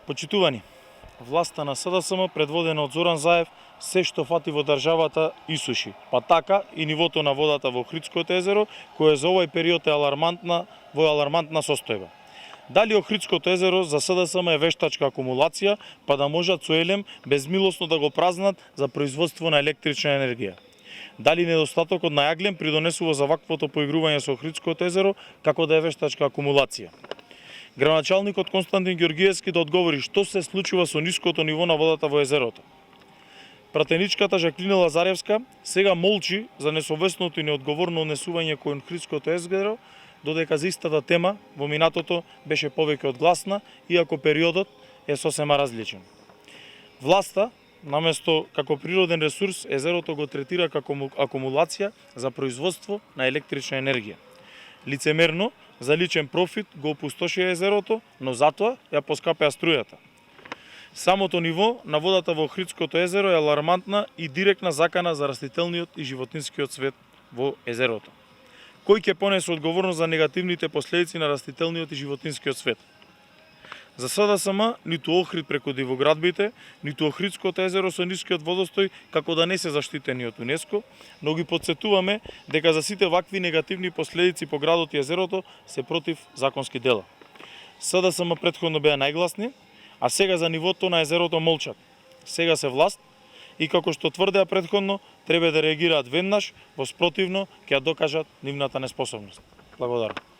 Почитувани, власта на СДСМ, предводена од Зоран Заев, се што фати во државата исуши. Па така и нивото на водата во Охридското езеро, кое за овој период е во алармантна состојба. Дали Охридското езеро за СДСМ е вештачка акумулација, па да можат со елем безмилосно да го празнат за производство на електрична енергија? Дали недостатокот на јаглен придонесува за ваквото поигрување со Охридското езеро, како да е вештачка акумулација? Градоначалникот Константин Ѓоргиевски да одговори што се случува со ниското ниво на водата во езерото. Пратеничката Жаклина Лазаревска сега молчи за несовесното и неодговорно однесување кон Охридското езеро, додека за истата тема во минатото беше повеќе од гласна, иако периодот е сосема различен. Власта, наместо како природен ресурс, езерото го третира како акумулација за производство на електрична енергија. Лицемерно, за личен профит го опустошија езерото, но затоа ја поскапеа струјата. Самото ниво на водата во Охридското езеро е алармантна и директна закана за растителниот и животинскиот свет во езерото. Кој ќе понесе одговорност за негативните последици на растителниот и животинскиот свет? За СДСМ, ниту Охрид преку дивоградбите, ниту Охридското езеро со нискиот водостој како да не се заштитени од УНЕСКО, но ги потсетуваме дека за сите вакви негативни последици по градот и езерото се против законски дела. СДСМ претходно беа најгласни, а сега за нивото на езерото молчат. Сега се власт и како што тврдеа претходно, треба да реагираат веднаш, во спротивно ќе ја докажат нивната неспособност. Благодарам.